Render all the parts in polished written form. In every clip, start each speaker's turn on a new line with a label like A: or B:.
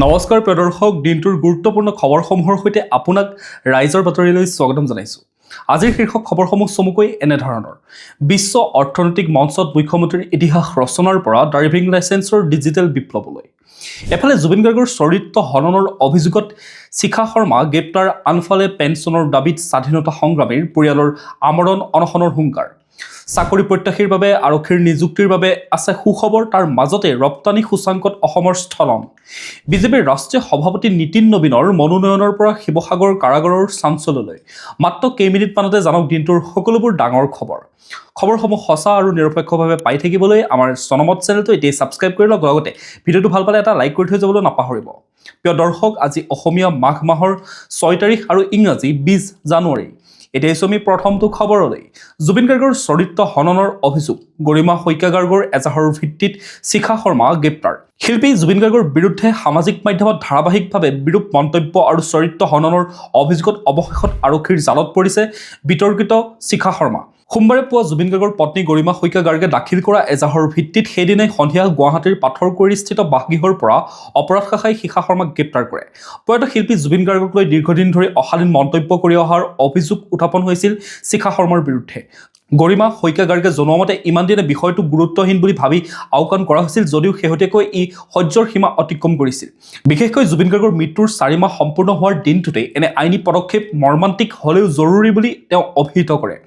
A: নমস্কাৰ প্ৰিয় দৰ্শক, দিনটোৰ গুৰুত্বপূৰ্ণ খবৰসমূহৰ সৈতে আপোনাক ৰাইজৰ বাতৰিলৈ স্বাগতম জনাইছোঁ। আজিৰ শীৰ্ষক খবৰসমূহ চমুকৈ এনেধৰণৰ। বিশ্ব অৰ্থনৈতিক মঞ্চত মুখ্যমন্ত্ৰীৰ ইতিহাস ৰচনাৰ পৰা ড্ৰাইভিং লাইচেন্সৰ ডিজিটেল বিপ্লৱলৈ। এফালে জুবিন গাৰ্গৰ চৰিত্ৰ হননৰ অভিযোগত শিখা শৰ্মা গ্ৰেপ্তাৰ, আনফালে পেঞ্চনৰ দাবীত স্বাধীনতা সংগ্ৰামীৰ পৰিয়ালৰ আমৰণ অনশনৰ হুংকাৰ। চাকৰি প্ৰত্যাশীৰ বাবে আৰক্ষীৰ নিযুক্তিৰ বাবে আছে সুখবৰ, তাৰ মাজতে ৰপ্তানি সূচাংকত অসমৰ স্থলন। বিজেপিৰ ৰাষ্ট্ৰীয় সভাপতি নীতিন নবীনৰ মনোনয়নৰ পৰা শিৱসাগৰ কাৰাগাৰৰ চাঞ্চললৈ। মাত্ৰ কেইমিনিটমানতে জানক দিনটোৰ সকলোবোৰ ডাঙৰ খবৰ। খবৰসমূহ সঁচা আৰু নিৰপেক্ষভাৱে পাই থাকিবলৈ আমাৰ জনমত চেনেলটো এতিয়াই ছাবস্ক্ৰাইব কৰি লওক, লগতে ভিডিঅ'টো ভাল পালে এটা লাইক কৰি থৈ যাবলৈ নাপাহৰিব। প্ৰিয় দৰ্শক, আজি অসমীয়া মাঘ মাহৰ 6 তাৰিখ আৰু ইংৰাজী 20 জানুৱাৰী। এতিয়া আমি প্ৰথমটো খবৰলৈ। জুবিন গাৰ্গৰ চৰিত্ৰ হননৰ অভিযোগ, গৰিমা শইকীয়া গাৰ্গৰ এজাহাৰৰ ভিত্তিত শিখা শৰ্মা গ্ৰেপ্তাৰ। শিল্পী জুবিন গাৰ্গৰ বিৰুদ্ধে সামাজিক মাধ্যমত ধাৰাবাহিকভাৱে বিৰূপ মন্তব্য আৰু চৰিত্ৰ হননৰ অভিযোগত অৱশেষত আৰক্ষীৰ জালত পৰিছে বিতৰ্কিত শিখা শৰ্মা। সোমবাৰে পুৱা জুবিন গাৰ্গৰ পত্নী গৰিমা শইকীয়া গাৰ্গে দাখিল কৰা এজাহাৰৰ ভিত্তিত সেইদিনাই সন্ধিয়া গুৱাহাটীৰ পাথৰকুৰিস্থিত বাসগৃহৰ পৰা অপৰাধ শাখাই শিখা শৰ্মাক গ্ৰেপ্তাৰ কৰে। প্ৰয়াত শিল্পী জুবিন গাৰ্গক লৈ দীৰ্ঘদিন ধৰি অশালীন মন্তব্য কৰি অহাৰ অভিযোগ উত্থাপন হৈছিল শিখা শৰ্মাৰ বিৰুদ্ধে। গৰিমা শইকীয়া গাৰ্গে জনোৱা মতে ইমান দিনে বিষয়টো গুৰুত্বহীন বুলি ভাবি আওকাণ কৰা হৈছিল, যদিও শেহতীয়াকৈ ই সহ্যৰ সীমা অতিক্ৰম কৰিছিল। বিশেষকৈ জুবিন গাৰ্গৰ মৃত্যুৰ 4 মাহ সম্পূৰ্ণ হোৱাৰ দিনটোতে এনে আইনী পদক্ষেপ মৰ্মান্তিক হ'লেও জৰুৰী বুলি তেওঁ অভিহিত কৰে।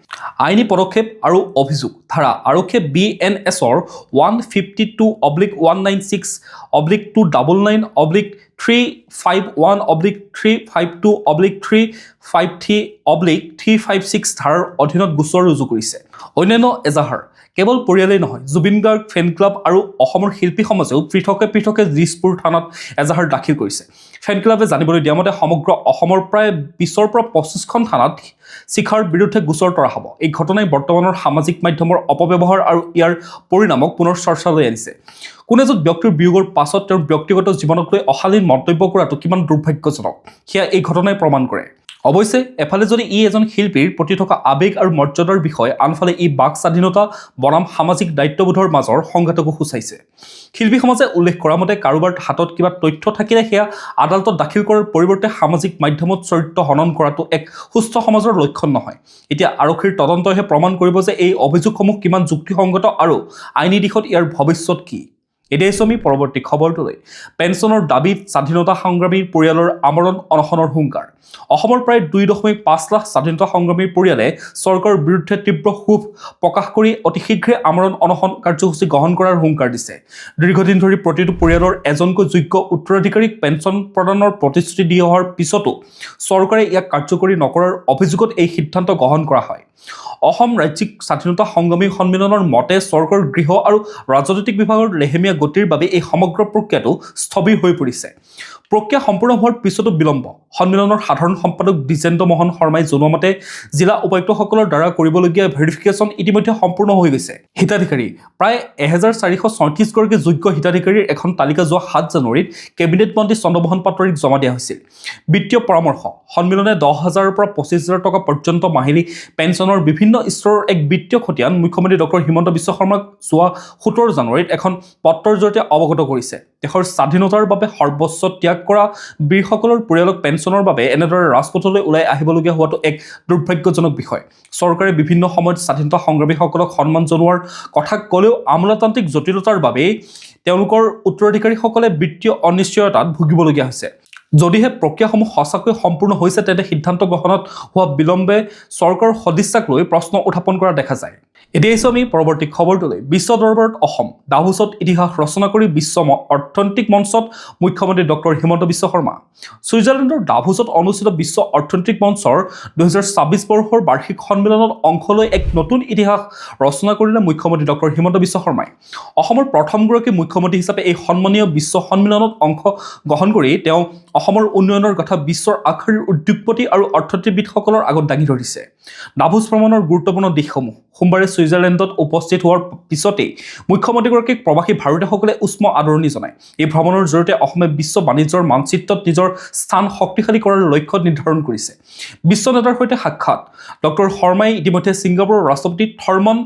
A: আইনী পদক্ষেপ আৰু অভিযোগ ধাৰা আৰক্ষীয়ে BNSৰ 152/196/299/351/352/353/356 ধাৰাৰ অধীনত গোচৰ ৰুজু কৰিছে। অন্যান্য এজাহাৰ কেৱল পৰিয়ালেই নহয়, জুবিন গাৰ্গ ফেন ক্লাব আৰু অসমৰ শিল্পী সমাজেও পৃথকে পৃথকে দিছপুৰ থানাত এজাহাৰ দাখিল কৰিছে। ফেন ক্লাবে জানিবলৈ দিয়া মতে সমগ্ৰ অসমৰ প্ৰায় 20ৰ পৰা 25খন থানাত শিখাৰ বিৰুদ্ধে গোচৰ তৰা হ'ব। এই ঘটনাই বৰ্তমানৰ সামাজিক মাধ্যমৰ অপব্যৱহাৰ আৰু ইয়াৰ পৰিণামক পুনৰ চৰ্চালৈ আনিছে। কোনো এজন ব্যক্তিৰ বিয়োগৰ পাছত তেওঁৰ ব্যক্তিগত জীৱনক লৈ অশালীন মন্তব্য কৰাটো কিমান দুৰ্ভাগ্যজনক সেয়া এই ঘটনাই প্ৰমাণ কৰে। অৱশ্যে এফালে যদি ই এজন শিল্পীৰ প্ৰতি থকা আৱেগ আৰু মৰ্যাদাৰ বিষয়, আনফালে ই বাক স্বাধীনতা বনাম সামাজিক দায়িত্ববোধৰ মাজৰ সংঘাতকো সূচাইছে। শিল্পী সমাজে উল্লেখ কৰা মতে কাৰোবাৰ হাতত কিবা তথ্য থাকিলে সেয়া আদালতত দাখিল কৰাৰ পৰিৱৰ্তে সামাজিক মাধ্যমত চৰিত্ৰ হনন কৰাটো এক সুস্থ সমাজৰ লক্ষণ নহয়। এতিয়া আৰক্ষীৰ তদন্তইহে প্ৰমাণ কৰিব যে এই অভিযোগসমূহ কিমান যুক্তিসংগত আৰু আইনী দিশত ইয়াৰ ভৱিষ্যত কি। এতিয়া আমি পৰৱৰ্তী খবৰটোলৈ। পেঞ্চনৰ দাবীত স্বাধীনতা সংগ্ৰামীৰ পৰিয়ালৰ আমৰণ অনশনৰ হুংকাৰ। অসমৰ প্ৰায় 2.5 লাখ স্বাধীনতা সংগ্ৰামীৰ পৰিয়ালে চৰকাৰৰ বিৰুদ্ধে তীব্ৰ ক্ষোভ প্ৰকাশ কৰি অতি শীঘ্ৰে আমৰণ অনশন কাৰ্যসূচী গ্ৰহণ কৰাৰ হুংকাৰ দিছে। দীৰ্ঘদিন ধৰি প্ৰতিটো পৰিয়ালৰ এজনকৈ যোগ্য উত্তৰাধিকাৰীক পেঞ্চন প্ৰদানৰ প্ৰতিশ্ৰুতি দি অহাৰ পিছতো চৰকাৰে ইয়াক কাৰ্যকৰী নকৰাৰ অভিযোগত এই সিদ্ধান্ত গ্ৰহণ কৰা হয়। অসম ৰাজ্যিক স্বাধীনতা সংগ্ৰামী সন্মিলনৰ মতে চৰকাৰৰ গৃহ আৰু ৰাজনৈতিক বিভাগৰ লেহেমীয়া গতিৰ বাবে এই সমগ্ৰ প্ৰক্ৰিয়াটো স্থবিৰ হৈ পৰিছে। প্ৰক্ৰিয়া সম্পূৰ্ণ হোৱাৰ পিছতো বিলম্ব। সন্মিলনৰ সাধাৰণ সম্পাদক দ্বিজেন্দ্ৰ মোহন শৰ্মাই জনোৱা মতে জিলা উপায়ুক্তসকলৰ দ্বাৰা কৰিবলগীয়া ভেৰিফিকেশ্যন ইতিমধ্যে সম্পূৰ্ণ হৈ গৈছে। হিতাধিকাৰী প্ৰায় 1434 গৰাকী যোগ্য হিতাধিকাৰীৰ এখন তালিকা যোৱা 7 জানুৱাৰীত কেবিনেট মন্ত্ৰী চন্দ্ৰমোহন পাটোৱাৰীক জমা দিয়া হৈছিল। বিত্তীয় পৰামৰ্শ সন্মিলনে 10,000ৰ পৰা 25,000 টকা পৰ্যন্ত মাহিলী পেঞ্চনৰ বিভিন্ন স্তৰৰ এক বিত্তীয় খতিয়ান মুখ্যমন্ত্ৰী ডক্টৰ হিমন্ত বিশ্ব শৰ্মাক যোৱা 17 জানুৱাৰীত এখন পত্ৰৰ জৰিয়তে অৱগত কৰিছে। দেশৰ স্বাধীনতাৰ বাবে সৰ্বোচ্চ ত্যাগ কৰা বীৰসকলৰ পৰিয়ালক পেঞ্চনৰ বাবে এনেদৰে ৰাজপথলৈ ওলাই আহিবলগীয়া হোৱাটো এক দুৰ্ভাগ্যজনক বিষয়। চৰকাৰে বিভিন্ন সময়ত স্বাধীনতা সংগ্ৰামীসকলক সন্মান জনোৱাৰ কথা ক'লেও আমোলাতান্ত্ৰিক জটিলতাৰ বাবেই তেওঁলোকৰ উত্তৰাধিকাৰীসকলে বিত্তীয় অনিশ্চয়তাত ভুগিবলগীয়া হৈছে। যদিহে প্ৰক্ৰিয়াসমূহ সঁচাকৈ সম্পূৰ্ণ হৈছে, তেন্তে সিদ্ধান্ত গ্ৰহণত হোৱা বিলম্বে চৰকাৰৰ সদিচ্ছাক লৈ প্ৰশ্ন উত্থাপন কৰা দেখা যায়। এতিয়া আমি পৰৱৰ্তী খবৰটোলৈ। বিশ্ব দৰবাৰত অসম, ডাভোছত ইতিহাস ৰচনা কৰি বিশ্ব অৰ্থনৈতিক মঞ্চত মুখ্যমন্ত্ৰী ডক্টৰ হিমন্ত বিশ্ব শৰ্মা। ছুইজাৰলেণ্ডৰ ডাভোছত অনুষ্ঠিত বিশ্ব অৰ্থনৈতিক মঞ্চৰ 2026 বৰ্ষৰ বাৰ্ষিক সন্মিলনত অংশ লৈ এক নতুন ইতিহাস ৰচনা কৰিলে মুখ্যমন্ত্ৰী ডক্টৰ হিমন্ত বিশ্ব শৰ্মাই। অসমৰ প্ৰথমগৰাকী মুখ্যমন্ত্ৰী হিচাপে এই সন্মানীয় বিশ্ব সন্মিলনত অংশ গ্ৰহণ কৰি তেওঁ অসমৰ উন্নয়নৰ কথা বিশ্বৰ আগশাৰীৰ উদ্যোগপতি আৰু অৰ্থনীতিবিদসকলৰ আগত দাঙি ধৰিছে। ডাভোছ ভ্ৰমণৰ গুৰুত্বপূৰ্ণ দিশসমূহ। সোমবাৰে ছুইজাৰলেণ্ডত উপস্থিত হোৱাৰ পিছতেই মুখ্যমন্ত্ৰীগৰাকীক প্ৰৱাসী ভাৰতীয়সকলে উষ্ম আদৰণি জনায়। এই ভ্ৰমণৰ জৰিয়তে অসমে বিশ্ব বাণিজ্যৰ মানচিত্ৰত নিজৰ স্থান শক্তিশালী কৰাৰ লক্ষ্য নিৰ্ধাৰণ কৰিছে। বিশ্ব নেতাৰ সৈতে সাক্ষাৎ। ডক্টৰ শৰ্মাই ইতিমধ্যে ছিংগাপুৰৰ ৰাষ্ট্ৰপতি থৰ্মন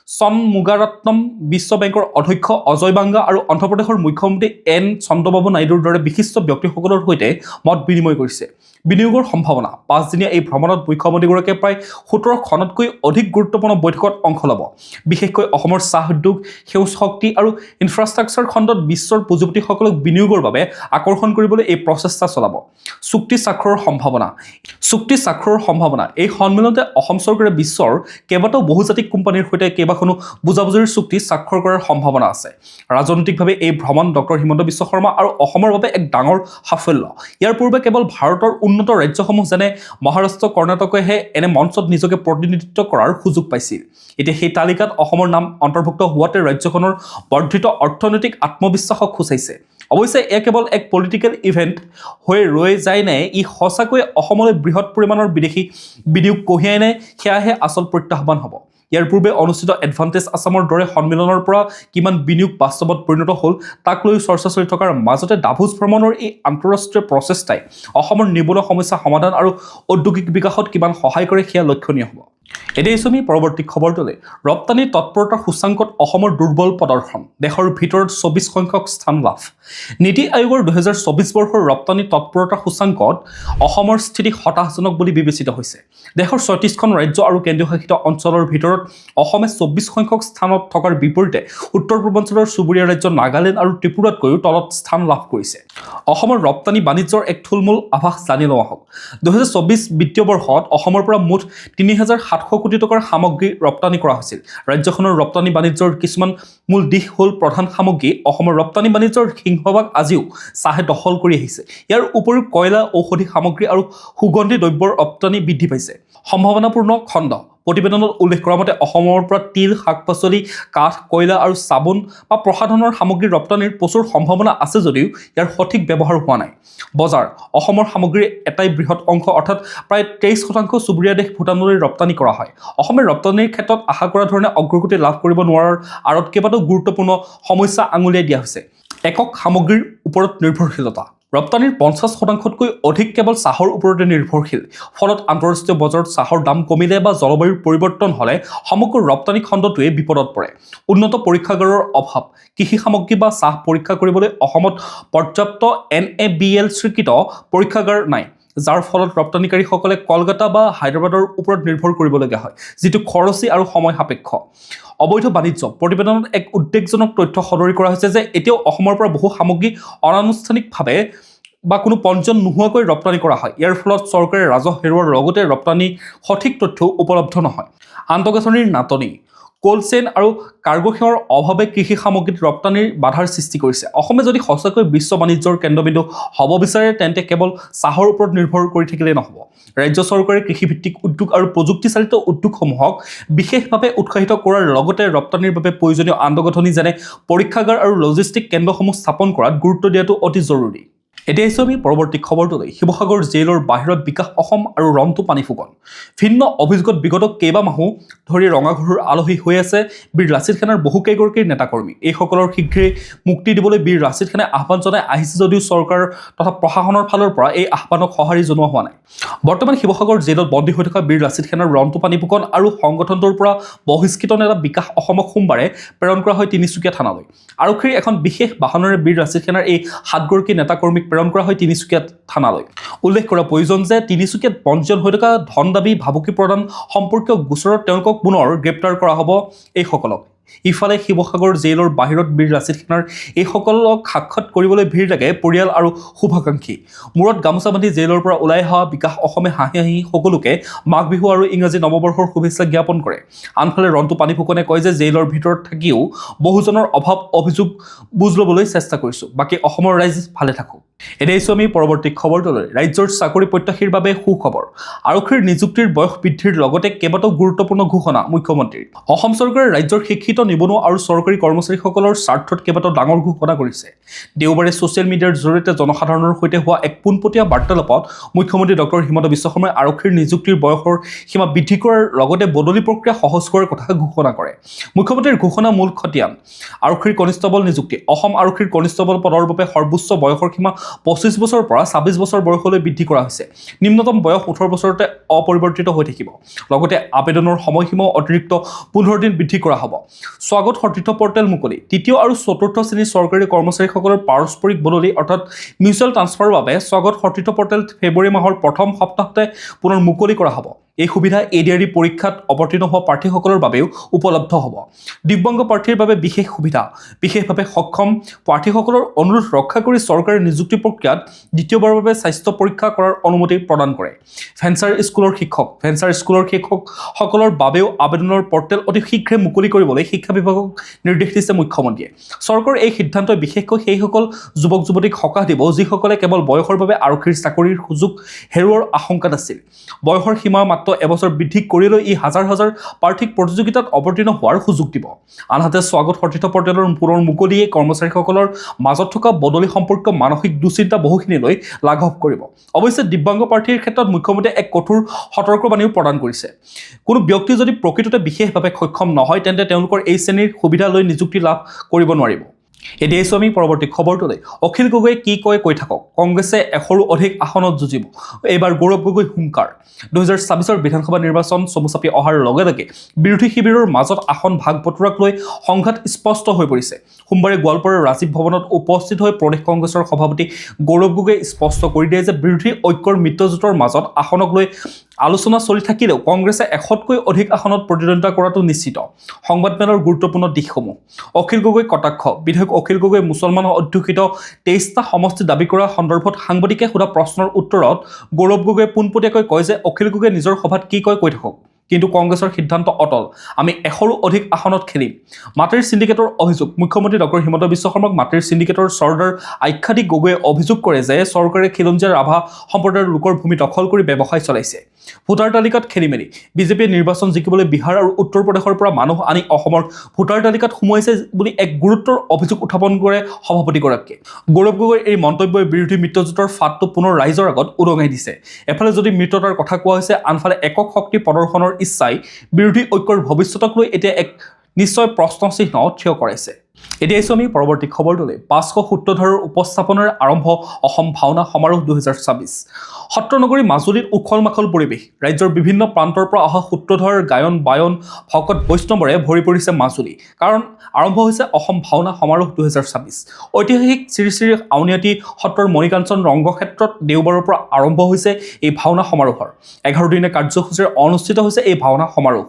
A: চনমুগাৰত্নম, বিশ্ব বেংকৰ অধ্যক্ষ অজয় বাংগা আৰু অন্ধ্ৰপ্ৰদেশৰ মুখ্যমন্ত্ৰী এন চন্দ্ৰবাবু নাইডুৰ দৰে বিশিষ্ট ব্যক্তিসকলৰ সৈতে মত বিনিময় কৰিছে। বিনিয়োগৰ সম্ভাৱনা। 5 দিনীয়া এই ভ্ৰমণত মুখ্যমন্ত্ৰীগৰাকীয়ে প্ৰায় 17খনতকৈ অধিক গুৰুত্বপূৰ্ণ বৈঠকত অংশ ল'ব। বিশেষকৈ অসমৰ চাহ উদ্যোগ, সেউজ শক্তি আৰু ইনফ্ৰাষ্ট্ৰাকচাৰ খণ্ডত বিশ্বৰ পুঁজিপতিসকলক বিনিয়োগৰ বাবে আকৰ্ষণ কৰিবলৈ এই প্ৰচেষ্টা চলাব। চুক্তি স্বাক্ষৰৰ সম্ভাৱনা। এই সন্মিলনতে অসম চৰকাৰে বিশ্বৰ কেইবাটাও বহুজাতিক কোম্পানীৰ সৈতে কেইবাখনো বুজাবুজিৰ চুক্তি স্বাক্ষৰ কৰাৰ সম্ভাৱনা আছে। ৰাজনৈতিকভাৱে এই ভ্ৰমণ ডক্টৰ হিমন্ত বিশ্ব শৰ্মা আৰু অসমৰ বাবে এক ডাঙৰ সাফল্য। ইয়াৰ পূৰ্বে কেৱল ভাৰতৰ উন্নত ৰাজ্যসমূহ যেনে মহাৰাষ্ট্ৰ, কৰ্ণাটকেহে এনে মঞ্চত নিজকে প্ৰতিনিধিত্ব কৰাৰ সুযোগ পাইছিল। এতিয়া সেই তালিকাত অসমৰ নাম অন্তৰ্ভুক্ত হোৱাতে ৰাজ্যখনৰ বৰ্ধিত অৰ্থনৈতিক আত্মবিশ্বাসক সূচাইছে। অৱশ্যে এয়া কেৱল এক পলিটিকেল ইভেণ্ট হৈ ৰৈ যায় নে ই সঁচাকৈয়ে অসমলৈ বৃহৎ পৰিমাণৰ বিদেশী বিনিয়োগ কঢ়িয়াই নে, সেয়াহে আচল প্ৰত্যাহ্বান হ'ব। ইয়াৰ পূৰ্বে অনুষ্ঠিত এডভান্টেজ আছামৰ দৰে সন্মিলনৰ পৰা কিমান বিনিয়োগ বাস্তৱত পৰিণত হ'ল তাক লৈ চৰ্চা চলি থকাৰ মাজতে ডাভোছ ভ্ৰমণৰ এই আন্তঃৰাষ্ট্ৰীয় প্ৰচেষ্টাই অসমৰ নিবনুৱা সমস্যা সমাধান আৰু ঔদ্যোগিক বিকাশত কিমান সহায় কৰে সেয়া লক্ষণীয় হ'ব। এতিয়া আমি পৰৱৰ্তী খবৰটোলৈ। ৰপ্তানি তৎপৰতাৰ সূচাংকত অসমৰ দুৰ্বল প্ৰদৰ্শন, দেশৰ ভিতৰত 24 সংখ্যক স্থান লাভ। নীতি আয়োগৰ 2024 বৰ্ষৰ ৰপ্তানি তৎপৰতাৰ সূচাংকত অসমৰ স্থিতি হতাশজনক বুলি বিবেচিত হৈছে। দেশৰ 36খন ৰাজ্য আৰু কেন্দ্ৰীয় শাসিত অঞ্চলৰ ভিতৰত অসমে 24 সংখ্যক স্থানত থকাৰ বিপৰীতে উত্তৰ পূৰ্বাঞ্চলৰ চুবুৰীয়া ৰাজ্য নাগালেণ্ড আৰু ত্ৰিপুৰাতকৈও তলত স্থান লাভ কৰিছে। অসমৰ ৰপ্তানি বাণিজ্যৰ এক থুলমূল আভাস জানি লোৱা হওক। 2024 বিত্তীয় বৰ্ষত অসমৰ পৰা মুঠ 3,700 কোটি টকাৰ সামগ্ৰী ৰপ্তানি কৰা হৈছিল। ৰাজ্যখনৰ ৰপ্তানি বাণিজ্যৰ কিছুমান মূল দিশ হ'ল প্ৰধান সামগ্ৰী। অসমৰ ৰপ্তানি বাণিজ্যৰ সিংহভাগ আজিও চাহে দখল কৰি আহিছে। ইয়াৰ উপৰিও কয়লা, ঔষধি সামগ্ৰী আৰু সুগন্ধি দ্ৰব্যৰ ৰপ্তানি বৃদ্ধি পাইছে। সম্ভাৱনাপূৰ্ণ খণ্ড। প্ৰতিবেদনত উল্লেখ কৰা মতে অসমৰ পৰা তিল, শাক-পাচলি, কাঠ, কয়লা আৰু চাবোন বা প্ৰসাধনৰ সামগ্ৰীৰ ৰপ্তানিৰ প্ৰচুৰ সম্ভাৱনা আছে যদিও ইয়াৰ সঠিক ব্যৱহাৰ হোৱা নাই। বজাৰ। অসমৰ সামগ্ৰীৰ এটাই বৃহৎ অংশ অৰ্থাৎ প্ৰায় 23% চুবুৰীয়া দেশ ভূটানলৈ ৰপ্তানি কৰা হয়। অসমে ৰপ্তানিৰ ক্ষেত্ৰত আশা কৰা ধৰণে অগ্ৰগতি লাভ কৰিব নোৱাৰাৰ আঁৰত কেইবাটাও গুৰুত্বপূৰ্ণ সমস্যা আঙুলিয়াই দিয়া হৈছে। একক সামগ্ৰীৰ ওপৰত নিৰ্ভৰশীলতা। ৰপ্তানিৰ 50%তকৈ অধিক কেৱল চাহৰ ওপৰতে নিৰ্ভৰশীল। ফলত আন্তঃৰাষ্ট্ৰীয় বজাৰত চাহৰ দাম কমিলে বা জলবায়ুৰ পৰিৱৰ্তন হ'লে সমগ্ৰ ৰপ্তানি খণ্ডটোৱে বিপদত পৰে। উন্নত পৰীক্ষাগাৰৰ অভাৱ। কৃষি সামগ্ৰী বা চাহ পৰীক্ষা কৰিবলৈ অসমত পৰ্যাপ্ত NABL স্বীকৃত পৰীক্ষাগাৰ নাই, যাৰ ফলত ৰপ্তানিকাৰীসকলে কলকাতা বা হায়দৰাবাদৰ ওপৰত নিৰ্ভৰ কৰিবলগীয়া হয়, যিটো খৰচী আৰু সময় সাপেক্ষ। অবৈধ বাণিজ্য। প্ৰতিবেদনত এক উদ্বেগজনক তথ্য সদৰি কৰা হৈছে যে এতিয়াও অসমৰ পৰা বহু সামগ্ৰী অনানুষ্ঠানিকভাৱে বা কোনো পঞ্জীয়ন নোহোৱাকৈ ৰপ্তানি কৰা হয়। ইয়াৰ ফলত চৰকাৰে ৰাজহ হেৰুওৱাৰ লগতে ৰপ্তানিৰ সঠিক তথ্যও উপলব্ধ নহয়। আন্তঃগাঁথনিৰ নাটনি। কোল্ড চেইন আৰু কাৰ্গো সেৱাৰ অভাৱে কৃষি সামগ্ৰীত ৰপ্তানিৰ বাধাৰ সৃষ্টি কৰিছে। অসমে যদি সঁচাকৈ বিশ্ব বাণিজ্যৰ কেন্দ্ৰবিন্দু হ'ব বিচাৰে তেন্তে কেৱল চাহৰ ওপৰত নিৰ্ভৰ কৰি থাকিলেই নহ'ব। ৰাজ্য চৰকাৰে কৃষিভিত্তিক উদ্যোগ আৰু প্ৰযুক্তিচালিত উদ্যোগসমূহক বিশেষভাৱে উৎসাহিত কৰাৰ লগতে ৰপ্তানিৰ বাবে প্ৰয়োজনীয় আন্তঃগাঁথনি যেনে পৰীক্ষাগাৰ আৰু লজিষ্টিক কেন্দ্ৰসমূহ স্থাপন কৰাত গুৰুত্ব দিয়াটো অতি জৰুৰী। এতিয়া আমি পৰৱৰ্তী খবৰটোলৈ। শিৱসাগৰ জেইলৰ বাহিৰত বিকাশ অসম আৰু ৰংটো পানী ফুকন। ভিন্ন অভিযোগত বিগত কেইবামাহো ধৰি ৰঙাঘৰৰ আলহী হৈ আছে বীৰ লাচিত সেনাৰ বহুকেইগৰাকী নেতাকৰ্মী। এইসকলৰ শীঘ্ৰেই মুক্তি দিবলৈ বীৰ লাচিত সেনাই আহ্বান জনাই আহিছে যদিও চৰকাৰ তথা প্ৰশাসনৰ ফালৰ পৰা এই আহ্বানক সঁহাৰি জনোৱা হোৱা নাই। বৰ্তমান শিৱসাগৰ জেইলত বন্দী হৈ থকা বীৰ লাচিত সেনাৰ ৰংটো পানী ফুকন আৰু সংগঠনটোৰ পৰা বহিষ্কৃত নেতা বিকাশ অসমক সোমবাৰে প্ৰেৰণ কৰা হয় তিনিচুকীয়া থানালৈ। আৰক্ষীৰ এখন বিশেষ বাহনেৰে বীৰ লাচিত সেনাৰ এই 7গৰাকী নেতাকৰ্মীক প্ৰেৰণ কৰা হয় তিনিচুকীয়া থানালৈ। উল্লেখ কৰা প্ৰয়োজন যে তিনিচুকীয়াত পঞ্জীয়ন হৈ থকা ধন দাবী, ভাবুকি প্ৰদান সম্পৰ্কীয় গোচৰত তেওঁলোকক পুনৰ গ্ৰেপ্তাৰ কৰা হ'ব এইসকলক। ইফালে শিৱসাগৰ জেইলৰ বাহিৰত বীৰ লাচিত সেনাৰ এইসকলক সাক্ষাৎ কৰিবলৈ ভিৰ লাগে পৰিয়াল আৰু শুভাকাংক্ষী। মূৰত গামোচা বান্ধি জেইলৰ পৰা ওলাই অহা বিকাশ অসমে হাঁহি হাঁহি সকলোকে মাঘ বিহু আৰু ইংৰাজী নৱবৰ্ষৰ শুভেচ্ছা জ্ঞাপন কৰে। আনফালে ৰন্তু পানী ফুকনে কয় যে জেইলৰ ভিতৰত থাকিও বহুজনৰ অভাৱ অভিযোগ বুজ ল'বলৈ চেষ্টা কৰিছোঁ, বাকী অসমৰ ৰাইজ ভালে থাকক। এতিয়া আমি পৰৱৰ্তী খবৰটোলৈ। ৰাজ্যৰ চাকৰি প্ৰত্যাশীৰ বাবে সুখবৰ। আৰক্ষীৰ নিযুক্তিৰ বয়স বৃদ্ধিৰ লগতে কেইবাটাও গুৰুত্বপূৰ্ণ ঘোষণা মুখ্যমন্ত্ৰীৰ। অসম চৰকাৰে ৰাজ্যৰ শিক্ষিত, নিবনুৱা আৰু চৰকাৰী কৰ্মচাৰীসকলৰ স্বাৰ্থত কেইবাটাও ডাঙৰ ঘোষণা কৰিছে। দেওবাৰে ছ'চিয়েল মিডিয়াৰ জৰিয়তে জনসাধাৰণৰ সৈতে হোৱা এক পোনপটীয়া বাৰ্তালাপত মুখ্যমন্ত্ৰী ডক্টৰ হিমন্ত বিশ্ব শৰ্মাই আৰক্ষীৰ নিযুক্তিৰ বয়সৰ সীমা বৃদ্ধি কৰাৰ লগতে বদলি প্ৰক্ৰিয়া সহজ কৰাৰ কথা ঘোষণা কৰে। মুখ্যমন্ত্ৰীৰ ঘোষণা মূল খতিয়ান। আৰক্ষীৰ কনিষ্টবল নিযুক্তি। অসম আৰক্ষীৰ কনিষ্টবল পদৰ বাবে সৰ্বোচ্চ বয়সৰ সীমা 25 বছৰৰ পৰা 26 বছৰ বয়সলৈ বৃদ্ধি কৰা হৈছে। নিম্নতম বয়স 18 বছৰতে অপৰিৱৰ্তিত হৈ থাকিব। লগতে আবেদনৰ সময়সীমাও অতিৰিক্ত 15 দিন বৃদ্ধি কৰা হ'ব। স্বাগত সতীৰ্থ পৰ্টেল মুকলি। তৃতীয় আৰু চতুৰ্থ শ্ৰেণীৰ চৰকাৰী কৰ্মচাৰীসকলৰ পাৰস্পৰিক বদলি অৰ্থাৎ মিউচুৱেল ট্ৰান্সফাৰৰ বাবে স্বাগত সতীৰ্থ পৰ্টেল ফেব্ৰুৱাৰী মাহৰ প্ৰথম সপ্তাহতে পুনৰ মুকলি কৰা হ'ব। এই সুবিধা এডিআৰই পৰীক্ষাত অৱতীৰ্ণ হোৱা প্ৰাৰ্থীসকলৰ বাবেও উপলব্ধ হ'ব। দিব্যাংগ প্ৰাৰ্থীৰ বাবে বিশেষ সুবিধা। বিশেষভাৱে সক্ষম প্ৰাৰ্থীসকলৰ অনুৰোধ ৰক্ষা কৰি চৰকাৰে নিযুক্তি প্ৰক্ৰিয়াত দ্বিতীয়বাৰৰ বাবে স্বাস্থ্য পৰীক্ষা কৰাৰ অনুমতি প্ৰদান কৰে। ভেঞ্চাৰ স্কুলৰ শিক্ষকসকলৰ বাবেও আবেদনৰ পৰ্টেল অতি শীঘ্ৰে মুকলি কৰিবলৈ শিক্ষা বিভাগক নিৰ্দেশ দিছে মুখ্যমন্ত্ৰীয়ে। চৰকাৰৰ এই সিদ্ধান্তই বিশেষকৈ সেইসকল যুৱক যুৱতীক সকাহ দিব যিসকলে কেৱল বয়সৰ বাবে আৰক্ষীৰ চাকৰিৰ সুযোগ হেৰুওৱাৰ আশংকাত আছিল। বয়সৰ সীমা মাত্ৰ এবছৰ বৃদ্ধি কৰিলৈ ই হাজাৰ হাজাৰ প্ৰাৰ্থীক প্ৰতিযোগিতাত অৱতীৰ্ণ হোৱাৰ সুযোগ দিব। আনহাতে স্বাগত সতীৰ্থ পৰ্টেলৰ পুনৰ মুকলিয়ে কৰ্মচাৰীসকলৰ মাজত থকা বদলি সম্পৰ্কীয় মানসিক দুশ্চিন্তা বহুখিনিলৈ লাঘৱ কৰিব। অৱশ্যে দিব্যাংগ প্ৰাৰ্থীৰ ক্ষেত্ৰত মুখ্যমন্ত্ৰীয়ে এক কঠোৰ সতৰ্কবাণীও প্ৰদান কৰিছে। কোনো ব্যক্তি যদি প্ৰকৃততে বিশেষভাৱে সক্ষম নহয় তেন্তে তেওঁলোকৰ এই শ্ৰেণীৰ সুবিধা লৈ নিযুক্তি লাভ কৰিব নোৱাৰিব। এতিয়া আছো আমি পৰৱৰ্তী খবৰটোলৈ। অখিল গগৈয়ে কি কয় কৈ থাকক। কংগ্ৰেছে 100ৰো অধিক আসনত যুঁজিব। এইবাৰ গৌৰৱ গগৈ হুংকাৰ। 2024 বিধানসভা নিৰ্বাচন চমু চাপি অহাৰ লগে লগে বিৰোধী শিবিৰৰ মাজত আসন ভাগ বতৰাক লৈ সংঘাত স্পষ্ট হৈ পৰিছে। সোমবাৰে গোৱালপাৰাৰ ৰাজীৱ ভৱনত উপস্থিত হৈ প্ৰদেশ কংগ্ৰেছৰ সভাপতি গৌৰৱ গগৈয়ে স্পষ্ট কৰি দিয়ে যে বিৰোধী ঐক্যৰ মিত্ৰজোঁটৰ মাজত আসনক লৈ আলোচনা চলি থাকিলেও কংগ্ৰেছে 100তকৈ অধিক আসনত প্ৰতিদ্বন্দ্বিতা কৰাটো নিশ্চিত। সংবাদমেলৰ গুৰুত্বপূৰ্ণ দিশসমূহ। অখিল গগৈ কটাক্ষ। বিধায়ক অখিল গগৈ মুছলমান অধ্যুষিত 23টা সমষ্টি দাবী কৰা সন্দৰ্ভত সাংবাদিকে সোধা প্ৰশ্নৰ উত্তৰত গৌৰৱ গগৈয়ে পোনপটীয়াকৈ কয় যে অখিল গগৈয়ে নিজৰ সভাত কি কয় কৈ থাকক, কিন্তু কংগ্ৰেছৰ সিদ্ধান্ত অটল। আমি 100ৰো অধিক আসনত খেলিম। মাটিৰ সিন্ডিকেটৰ অভিযোগ। মুখ্যমন্ত্ৰী ডক্টৰ হিমন্ত বিশ্ব শৰ্মাক মাটিৰ সিন্ডিকেটৰ চৰ্দাৰ আখ্যা দি গগৈয়ে অভিযোগ কৰে যে চৰকাৰে খিলঞ্জীয়া ৰাভা সম্প্ৰদায়ৰ লোকৰ ভূমি দখল কৰি ব্যৱসায় চলাইছে। ভোটাৰ তালিকাত খেলিমেলি। বিজেপিয়ে নিৰ্বাচন জিকিবলৈ বিহাৰ আৰু উত্তৰ প্ৰদেশৰ পৰা মানুহ আনি অসমৰ ভোটাৰ তালিকাত সোমোৱাইছে বুলি এক গুৰুতৰ অভিযোগ উত্থাপন কৰে সভাপতিগৰাকীয়ে। গৌৰৱ গগৈৰ এই মন্তব্যই বিৰোধী মিত্ৰজোঁটৰ ফাঁদটো পুনৰ ৰাইজৰ আগত উদঙাই দিছে। এফালে যদি মিত্ৰতাৰ কথা কোৱা হৈছে, আনফালে একক শক্তি প্ৰদৰ্শনৰ ইচ্ছাই বিৰোধী ঐক্যৰ ভৱিষ্যতক লৈ এতিয়া এক নিশ্চয় প্ৰশ্নচিহ্ন থিয় কৰাইছে। এতিয়া আছো আমি পৰৱৰ্তী খবৰটোলৈ। 500 সূত্ৰধাৰৰ উপস্থাপনেৰে আৰম্ভ অসম ভাওনা সমাৰোহ 2024। সত্ৰনগৰী মাজুলীত উখল মাখল পৰিৱেশ। ৰাজ্যৰ বিভিন্ন প্ৰান্তৰ পৰা অহা সূত্ৰধাৰ গায়ন বায়ন ভকত বৈষ্ণৱৰে ভৰি পৰিছে মাজুলী। কাৰণ আৰম্ভ হৈছে অসম ভাওনা সমাৰোহ 2024। ঐতিহাসিক শ্ৰী শ্ৰী আউনীআটী সত্ৰৰ মণিকাঞ্চন ৰংগক্ষেত্ৰত দেওবাৰৰ পৰা আৰম্ভ হৈছে এই ভাওনা সমাৰোহৰ 11 দিনীয়া কাৰ্যসূচীৰে অনুষ্ঠিত হৈছে এই ভাওনা সমাৰোহ।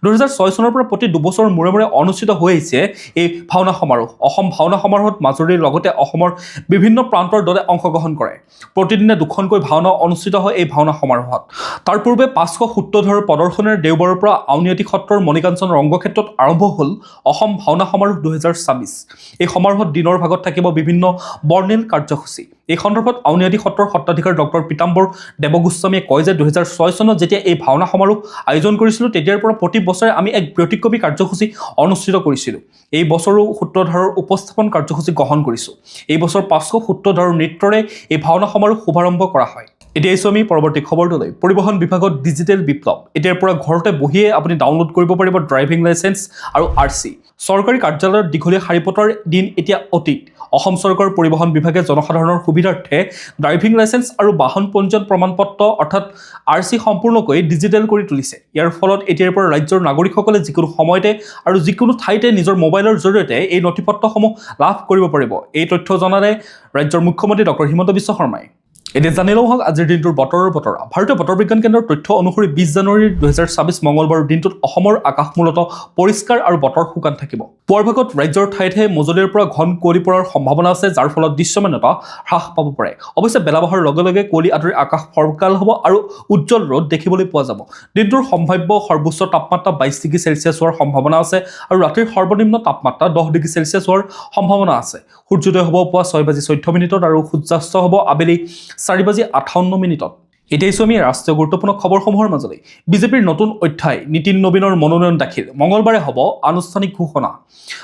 A: 2006 চনৰ পৰা প্ৰতি দুবছৰ মূৰে মূৰে অনুষ্ঠিত হৈ আহিছে এই ভাওনা সমাৰোহ। অসম ভাওনা সমাৰোহত মাজুলীৰ লগতে অসমৰ বিভিন্ন প্ৰান্তৰ দলে অংশগ্ৰহণ কৰে। প্ৰতিদিনে দুখনকৈ ভাওনা অনুষ্ঠিত হয় এই ভাওনা সমাৰোহত। তাৰ পূৰ্বে 500 সূত্ৰধাৰৰ প্ৰদৰ্শনেৰে দেওবাৰৰ পৰা আউনীআটী সত্ৰৰ মণিকাঞ্চন ৰংগক্ষেত্ৰত আৰম্ভ হ'ল অসম ভাওনা সমাৰোহ 2024। এই সমাৰোহত দিনৰ ভাগত থাকিব বিভিন্ন বৰ্ণিল কাৰ্যসূচী। এই সন্দৰ্ভত আউনীআটী সত্ৰৰ সত্ৰাধিকাৰ ডক্টৰ পীতাম্বৰ দেৱগোস্বামীয়ে কয় যে 2006 চনত যেতিয়া এই ভাওনা সমাৰোহ আয়োজন কৰিছিলোঁ তেতিয়াৰ পৰা প্ৰতি বছৰে আমি এক ব্যতিক্ৰমী কাৰ্যসূচী অনুষ্ঠিত কৰিছিলোঁ। এই বছৰো সূত্ৰধাৰৰ উপস্থাপন কাৰ্যসূচী গ্ৰহণ কৰিছোঁ। এই বছৰ 500 সূত্ৰধাৰৰ নৃত্যৰে এই ভাওনা সমাৰোহ শুভাৰম্ভ কৰা হয়। এতিয়া আছো আমি পৰৱৰ্তী খবৰটোলৈ। পৰিবহণ বিভাগত ডিজিটেল বিপ্লৱ। এতিয়াৰ পৰা ঘৰতে বহিয়ে আপুনি ডাউনলোড কৰিব পাৰিব ড্ৰাইভিং লাইচেন্স আৰু RC। চৰকাৰী কাৰ্যালয়ত দীঘলীয়া শাৰী পতাৰ দিন এতিয়া অতীত। অসম চৰকাৰৰ পৰিবহণ বিভাগে জনসাধাৰণৰ সুবিধাৰ্থে ড্ৰাইভিং লাইচেন্স আৰু বাহন পঞ্জীয়ন প্ৰমাণপত্ৰ অৰ্থাৎ RC সম্পূৰ্ণকৈ ডিজিটেল কৰি তুলিছে। ইয়াৰ ফলত এতিয়াৰ পৰা ৰাজ্যৰ নাগৰিকসকলে যিকোনো সময়তে আৰু যিকোনো ঠাইতে নিজৰ মোবাইলৰ জৰিয়তে এই নথিপত্ৰসমূহ লাভ কৰিব পাৰিব। এই তথ্য জনালে ৰাজ্যৰ মুখ্যমন্ত্ৰী ডক্টৰ হিমন্ত বিশ্ব শৰ্মাই। এতিয়া জানি লওঁ হওক আজিৰ দিনটোৰ বতৰৰ বতৰা। ভাৰতীয় বতৰ বিজ্ঞান কেন্দ্ৰৰ তথ্য অনুসৰি 20 জানুৱাৰী 2024 মঙলবাৰৰ দিনটোত অসমৰ আকাশ মূলতঃ পৰিষ্কাৰ আৰু বতৰ শুকান থাকিব। পুৱাৰ ভাগত ৰাজ্যৰ ঠায়ে ঠায়ে মজলীয়াৰ পৰা ঘন কুঁৱলী পৰাৰ সম্ভাৱনা আছে, যাৰ ফলত দৃশ্যমানতা হ্ৰাস পাব পাৰে। অৱশ্যে বেলা বহাৰ লগে লগে কুঁৱলী আঁতৰি আকাশ ফৰকাল হ'ব আৰু উজ্জ্বল ৰ'দ দেখিবলৈ পোৱা যাব। দিনটোৰ সম্ভাৱ্য সৰ্বোচ্চ তাপমাত্ৰা 22 ডিগ্ৰী চেলছিয়াছ হোৱাৰ সম্ভাৱনা আছে আৰু ৰাতিৰ সৰ্বনিম্ন তাপমাত্ৰা 10 ডিগ্ৰী চেলছিয়াছ হোৱাৰ সম্ভাৱনা আছে। সূৰ্যোদয় হ'ব পুৱা 6:14 আৰু সূৰ্যাস্ত হ'ব আবেলি 4:58। এতিয়া আছো আমি ৰাষ্ট্ৰীয় গুৰুত্বপূৰ্ণ খবৰসমূহৰ মাজলৈ। বিজেপিৰ নতুন অধ্যায়, নীতিন নবীনৰ মনোনয়ন দাখিল। মঙলবাৰে হ'ব আনুষ্ঠানিক ঘোষণা।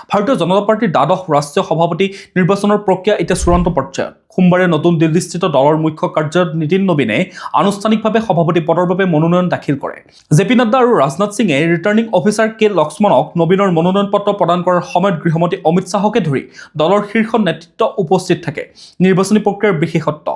A: ভাৰতীয় জনতা পাৰ্টিৰ দ্বাদশ ৰাষ্ট্ৰীয় সভাপতি নিৰ্বাচনৰ প্ৰক্ৰিয়া এতিয়া চূড়ান্ত পৰ্যায়ত। সোমবাৰে নতুন দিল্লীস্থিত দলৰ মুখ্য কাৰ্যালয়ত নীতিন নবীনে আনুষ্ঠানিকভাৱে সভাপতি পদৰ বাবে মনোনয়ন দাখিল কৰে। জে পি নাড্ডা আৰু ৰাজনাথ সিঙে ৰিটাৰ্ণিং অফিচাৰ কে লক্ষ্মণক নবীনৰ মনোনয়ন পত্ৰ প্ৰদান কৰাৰ সময়ত গৃহমন্ত্ৰী অমিত শ্বাহকে ধৰি দলৰ শীৰ্ষ নেতৃত্ব উপস্থিত থাকে। নিৰ্বাচনী প্ৰক্ৰিয়াৰ বিশেষত্ব,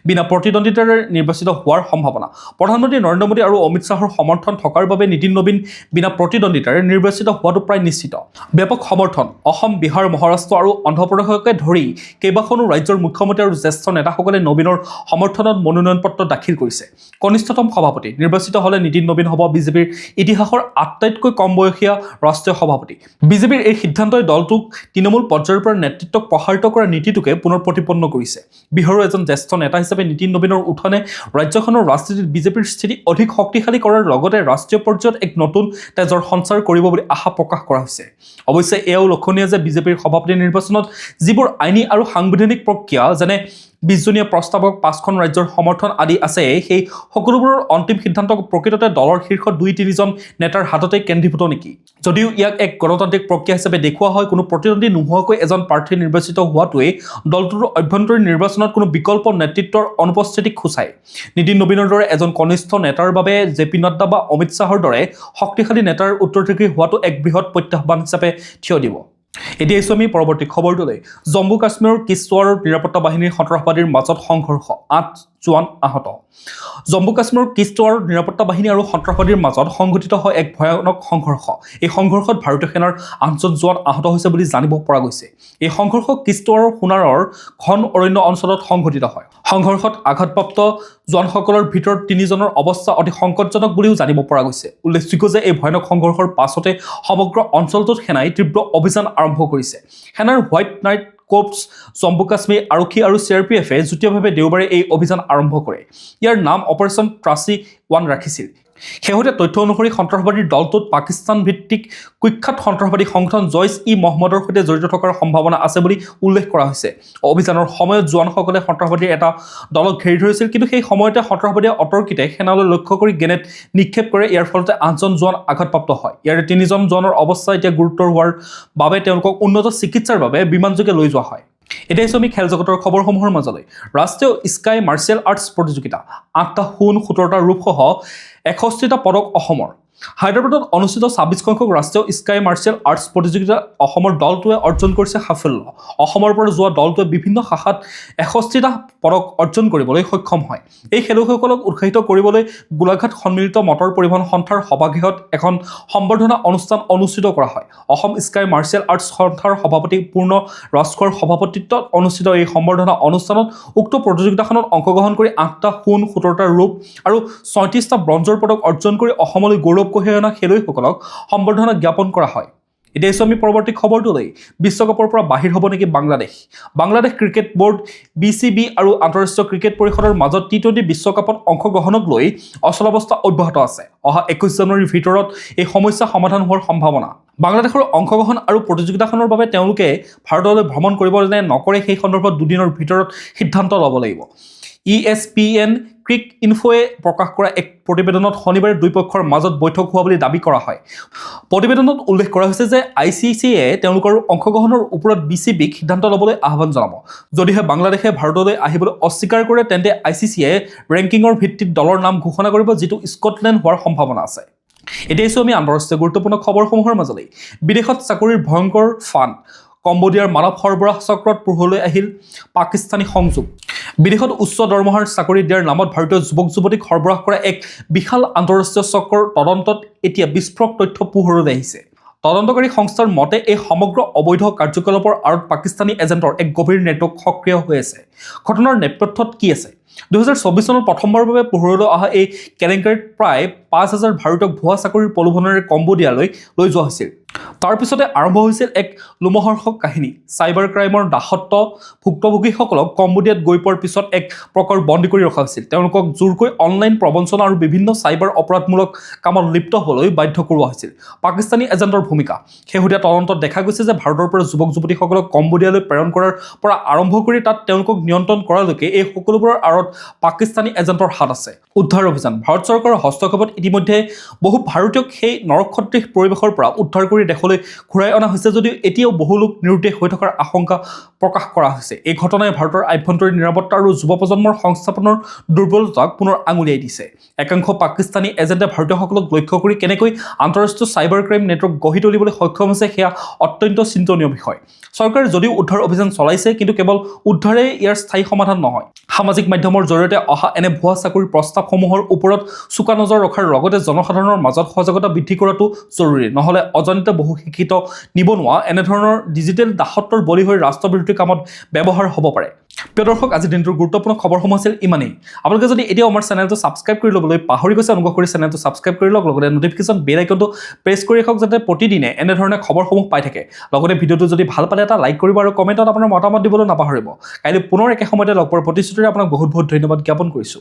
A: বিনা প্ৰতিদ্বন্দ্বিতাৰে নিৰ্বাচিত হোৱাৰ সম্ভাৱনা। প্ৰধানমন্ত্ৰী নৰেন্দ্ৰ মোদী আৰু অমিত শ্বাহৰ সমৰ্থন থকাৰ বাবে নীতিন নবীন বিনা প্ৰতিদ্বন্দ্বিতাৰে নিৰ্বাচিত হোৱাটো প্ৰায় নিশ্চিত। ব্যাপক সমৰ্থন, অসম, বিহাৰ, মহাৰাষ্ট্ৰ আৰু অন্ধ্ৰপ্ৰদেশকে ধৰি কেইবাখনো ৰাজ্যৰ মুখ্যমন্ত্ৰী আৰু জ্যেষ্ঠ নেতাসকলে নবীনৰ সমৰ্থনত মনোনয়ন পত্ৰ দাখিল কৰিছে। কনিষ্ঠতম সভাপতি নিৰ্বাচিত হ'লে নীতিন নবীন হ'ব বিজেপিৰ ইতিহাসৰ আটাইতকৈ কম বয়সীয়া ৰাষ্ট্ৰীয় সভাপতি। বিজেপিৰ এই সিদ্ধান্তই দলটোক তৃণমূল পৰ্যায়ৰ পৰা নেতৃত্বক প্ৰসাৰিত কৰাৰ নীতিটোকে পুনৰ প্ৰতিপন্ন কৰিছে। বিহাৰৰ এজন জ্যেষ্ঠ নেতা হিচাপে নীতিন নবীনৰ উত্থানে ৰাজ্যখনৰ ৰাজনীতিত বিজেপিৰ স্থিতি অধিক শক্তিশালী কৰাৰ লগতে ৰাষ্ট্ৰীয় পৰ্যায়ত এক নতুন তেজৰ সঞ্চাৰ কৰিব বুলি আশা প্ৰকাশ কৰা হৈছে। অৱশ্যে এয়াও লক্ষণীয় যে বিজেপিৰ সভাপতি নিৰ্বাচনত যিবোৰ আইনী আৰু সাংবিধানিক প্ৰক্ৰিয়া যেনে 20জনীয়া প্ৰস্তাৱক 5খন ৰাজ্যৰ সমৰ্থন আদি আছে, সেই সকলোবোৰৰ অন্তিম সিদ্ধান্ত প্ৰকৃততে দলৰ শীৰ্ষ 2-3জন নেতাৰ হাততে কেন্দ্ৰীভূত নেকি? যদিও ইয়াক এক গণতান্ত্ৰিক প্ৰক্ৰিয়া হিচাপে দেখুওৱা হয়, কোনো প্ৰতিদ্বন্দ্বী নোহোৱাকৈ এজন প্ৰাৰ্থী নিৰ্বাচিত হোৱাটোৱে দলটোৰ অভ্যন্তৰীণ নিৰ্বাচনত কোনো বিকল্প নেতৃত্বৰ অনুপস্থিতিক সূচায়। নীতিন নবীনৰ দৰে এজন কনিষ্ঠ নেতাৰ বাবে জে পি নাড্ডা বা অমিত শ্বাহৰ দৰে শক্তিশালী নেতাৰ উত্তৰাধিকাৰী হোৱাটো এক বৃহৎ প্ৰত্যাহ্বান হিচাপে থিয় দিব। এতিয়া আহিছোঁ আমি পৰৱৰ্তী খবৰটোলৈ। জম্মু কাশ্মীৰৰ কিশ্বৱাৰৰ নিৰাপত্তা বাহিনীৰ সন্ত্ৰাসবাদীৰ মাজত সংঘৰ্ষ, 8 জোৱান আহত। জম্মু কাশ্মীৰৰ কিশ্বৱাৰৰ নিৰাপত্তা বাহিনী আৰু সন্ত্ৰাসবাদীৰ মাজত সংঘটিত হয় এক ভয়ানক সংঘৰ্ষ। এই সংঘৰ্ষত ভাৰতীয় সেনাৰ 8জন জোৱান আহত হৈছে বুলি জানিব পৰা গৈছে। এই সংঘৰ্ষ কিশ্বৱাৰৰ সোণাৰৰ ঘন অৰণ্য অঞ্চলত সংঘটিত হয়। সংঘৰ্ষত আঘাতপ্ৰাপ্ত জোৱানসকলৰ ভিতৰত 3জনৰ অৱস্থা অতি সংকটজনক বুলিও জানিব পৰা গৈছে। উল্লেখযোগ্য যে এই ভয়ানক সংঘৰ্ষৰ পাছতে সমগ্ৰ অঞ্চলটোত সেনাই তীব্ৰ অভিযান আৰম্ভ কৰিছে। সেনাৰ white night corps, Jammu Kashmir আৰক্ষী আৰু CRPFে যুটীয়াভাৱে দেওবাৰে এই অভিযান আৰম্ভ কৰে। ইয়াৰ নাম অপাৰেশ্যন ট্ৰাচি 1 ৰাখিছিল। শেহতীয়া তথ্য অনুসৰি সন্ত্ৰাসবাদীৰ দলটোত পাকিস্তান ভিত্তিক কুখ্যাত সন্ত্ৰাসবাদী সংগঠন জইচ-ই-মহম্মদৰ সৈতে জড়িত থকাৰ সম্ভাৱনা আছে বুলি উল্লেখ কৰা হৈছে। অভিযানৰ সময়ত জোৱানসকলে সন্ত্ৰাসবাদীৰ এটা দলক ঘেৰি ধৰিছিল, কিন্তু সেই সময়তে সন্ত্ৰাসবাদীয়ে অতৰ্কিতে সেনালৈ লক্ষ্য কৰি গ্ৰেনেড নিক্ষেপ কৰে। ইয়াৰ ফলতে 8জন জোৱান আঘাতপ্ৰাপ্ত হয়। ইয়াৰে 3জন জোৱানৰ অৱস্থা এতিয়া গুৰুতৰ হোৱাৰ বাবে তেওঁলোকক উন্নত চিকিৎসাৰ বাবে বিমানযোগে লৈ যোৱা হয়। এতিয়া আমি খেল জগতৰ খবৰসমূহৰ মাজলৈ। ৰাষ্ট্ৰীয় স্কাই মাৰ্চিয়েল আৰ্টছ প্ৰতিযোগিতা, 8টা সোণ, 17টা ৰূপসহ 61টা পদক অসমৰ। হায়দৰাবাদত অনুষ্ঠিত 26সংখ্যক ৰাষ্ট্ৰীয় স্কাই মাৰ্চিয়েল আৰ্টছ প্ৰতিযোগিতাত অসমৰ দলটোৱে অৰ্জন কৰিছে সাফল্য। অসমৰ পৰা যোৱা দলটোৱে বিভিন্ন শাখাত 61টা পদক অৰ্জন কৰিবলৈ সক্ষম হয়। এই খেলুৱৈসকলক উৎসাহিত কৰিবলৈ গোলাঘাট সন্মিলিত মটৰ পৰিবহণ সন্থাৰ সভাগৃহত এখন সম্বৰ্ধনা অনুষ্ঠান অনুষ্ঠিত কৰা হয়। অসম স্কাই মাৰ্চিয়েল আৰ্টছ সন্থাৰ সভাপতি পূৰ্ণ ৰাজখোৱাৰ সভাপতিত্বত অনুষ্ঠিত এই সম্বৰ্ধনা অনুষ্ঠানত উক্ত প্ৰতিযোগিতাখনত অংশগ্ৰহণ কৰি 8টা সোণ, 17টা ৰূপ আৰু 37টা ব্ৰঞ্জৰ পদক অৰ্জন কৰি অসমলৈ গৌৰৱ কঢ়িয়াই অনা খেলুৱৈসকলক সম্বৰ্ধনা জ্ঞাপন কৰা হয়। এতিয়া আমি পৰৱৰ্তী খবৰটোলৈ। বিশ্বকাপৰ পৰা বাহিৰ হ'ব নেকি Bangladesh? Bangladesh cricket board BCB আৰু আন্তঃৰাষ্ট্ৰীয় ক্ৰিকেট পৰিষদৰ মাজত T20 বিশ্বকাপত অংশগ্ৰহণক লৈ অচলাৱস্থা অব্যাহত আছে। অহা 21 জানুৱাৰীৰ ভিতৰত এই সমস্যা সমাধান হোৱাৰ সম্ভাৱনা। বাংলাদেশৰ অংশগ্ৰহণ আৰু প্ৰতিযোগিতাখনৰ বাবে তেওঁলোকে ভাৰতলৈ ভ্ৰমণ কৰিব নে নকৰে সেই সন্দৰ্ভত দুদিনৰ ভিতৰত সিদ্ধান্ত ল'ব লাগিব। ESPN ক্ৰিক ইনফোৱে প্ৰকাশ কৰা এক প্ৰতিবেদনত শনিবাৰে দুয়োপক্ষৰ মাজত বৈঠক হোৱা বুলি দাবী কৰা হয়। প্ৰতিবেদনত উল্লেখ কৰা হৈছে যে ICCয়ে তেওঁলোকৰ অংশগ্ৰহণৰ ওপৰত BCBক সিদ্ধান্ত ল'বলৈ আহ্বান জনাব। যদিহে বাংলাদেশে ভাৰতলৈ আহিবলৈ অস্বীকাৰ কৰে, তেন্তে ICCয়ে ৰেংকিঙৰ ভিত্তিত দলৰ নাম ঘোষণা কৰিব, যিটো স্কটলেণ্ড হোৱাৰ সম্ভাৱনা আছে। এতিয়া আমি আন্তঃৰাষ্ট্ৰীয় গুৰুত্বপূৰ্ণ খবৰসমূহৰ মাজলৈ। বিদেশত চাকৰিৰ ভয়ংকৰ ফান্দ, কম্বোডিয়াৰ মানৱ সৰবৰাহ চক্ৰত পোহৰলৈ আহিল পাকিস্তানী সংযোগ। বিদেশত উচ্চ দৰমহাৰ চাকৰি দিয়াৰ নামত ভাৰতীয় যুৱক-যুৱতীক সৰবৰাহ কৰা এক বিশাল আন্তঃৰাষ্ট্ৰীয় চক্ৰৰ তদন্তত এতিয়া বিস্ফোৰক তথ্য পোহৰলৈ আহিছে। তদন্তকাৰী সংস্থাৰ মতে এই সমগ্ৰ অবৈধ কাৰ্যকলাপৰ আঁৰত পাকিস্তানী এজেণ্টৰ এক গভীৰ নেটৱৰ্ক সক্ৰিয় হৈ আছে। ঘটনাৰ নেপথ্যত কি আছে? 2024 চনত প্ৰথমবাৰৰ বাবে পোহৰলৈ অহা এই কেলেংকাৰীত প্ৰায় 5000 ভাৰতীয়ক ভুৱা চাকৰিৰ প্ৰলোভনেৰে কম্বোডিয়ালৈ লৈ যোৱা হৈছিল। তাৰ পিছতে আৰম্ভ হৈছিল এক লোমহৰ্ষক কাহিনী। চাইবাৰ ক্ৰাইমৰ দাসত্ব ভুক্তভোগীসকলক কম্বোডিয়াত গৈ পোৱাৰ পিছত এক প্ৰকাৰ বন্দী কৰি ৰখা হৈছিল। তেওঁলোকক জোৰকৈ অনলাইন প্ৰবঞ্চনা আৰু বিভিন্ন চাইবাৰ অপৰাধমূলক কামত লিপ্ত হ'বলৈ বাধ্য কৰোৱা হৈছিল। পাকিস্তানী এজেণ্টৰ ভূমিকা। শেহতীয়া তদন্তত দেখা গৈছে যে ভাৰতৰ পৰা যুৱক-যুৱতীসকলক কম্বোডিয়ালৈ প্ৰেৰণ কৰাৰ পৰা আৰম্ভ কৰি তাত তেওঁলোকক নিয়ন্ত্ৰণ কৰালৈকে এই সকলোবোৰৰ আঁৰত পাকিস্তানী এজেণ্টৰ হাত আছে। উদ্ধাৰ অভিযান। ভাৰত চৰকাৰৰ হস্তক্ষেপত ইতিমধ্যে বহু ভাৰতীয়ক সেই নৰকসদৃশ পৰিৱেশৰ পৰা উদ্ধাৰ কৰি কৰি দেশলৈ ঘূৰাই অনা হৈছে যদিও এতিয়াও বহু লোক নিৰুদ্দেশ হৈ থকাৰ আশংকা প্ৰকাশ কৰা হৈছে। এই ঘটনাই ভাৰতৰ আভ্যন্তৰীণ নিৰাপত্তা আৰু যুৱ প্ৰজন্মৰ সংস্থাপনৰ দুৰ্বলতাক পুনৰ আঙুলিয়াই দিছে। একাংশ পাকিস্তানী এজেণ্টে ভাৰতীয়সকলক লক্ষ্য কৰি কেনেকৈ আন্তঃৰাষ্ট্ৰীয় চাইবাৰ ক্ৰাইম নেটৱৰ্ক গঢ়ি তুলিবলৈ সক্ষম হৈছে সেয়া অত্যন্ত চিন্তনীয় বিষয়। চৰকাৰে যদিও উদ্ধাৰ অভিযান চলাইছে, কিন্তু কেৱল উদ্ধাৰেই ইয়াৰ স্থায়ী সমাধান নহয়। সামাজিক মাধ্যমৰ জৰিয়তে অহা এনে ভুৱা চাকৰিৰ প্ৰস্তাৱসমূহৰ ওপৰত চোকা নজৰ ৰখাৰ লগতে জনসাধাৰণৰ মাজত সজাগতা বৃদ্ধি কৰাটো জৰুৰী। নহ'লে অজানিতে বহু শিক্ষিত নিবনুৱা এনেধৰণৰ ডিজিটেল দাসত্বৰ বলি হৈ ৰাষ্ট্ৰবিৰোধী কামত ব্যৱহাৰ হ'ব পাৰে। প্ৰিয় দৰ্শক, আজি দিনটোৰ গুৰুত্বপূৰ্ণ খবৰসমূহ আছিল ইমানেই। আপোনালোকে যদি এতিয়াও আমাৰ চেনেলটো ছাবস্ক্ৰাইব কৰি ল'বলৈ পাহৰি গৈছে, অনুগ্ৰহ কৰি চেনেলটো ছাবস্ক্ৰাইব কৰি লওক, লগতে নটিফিকেশ্যন বেল আইকনটো প্ৰেছ কৰি ৰাখক যাতে প্ৰতিদিনে এনেধৰণে খবৰসমূহ পাই থাকে। লগতে ভিডিঅ'টো যদি ভাল পালে এটা লাইক কৰিব আৰু কমেণ্টত আপোনাৰ মতামত দিবলৈ নাপাহৰিব। কাইলৈ পুনৰ একে সময়তে লগ পোৱাৰ প্ৰতিশ্ৰুতিৰে আপোনাক বহুত বহুত ধন্যবাদ জ্ঞাপন কৰিছোঁ।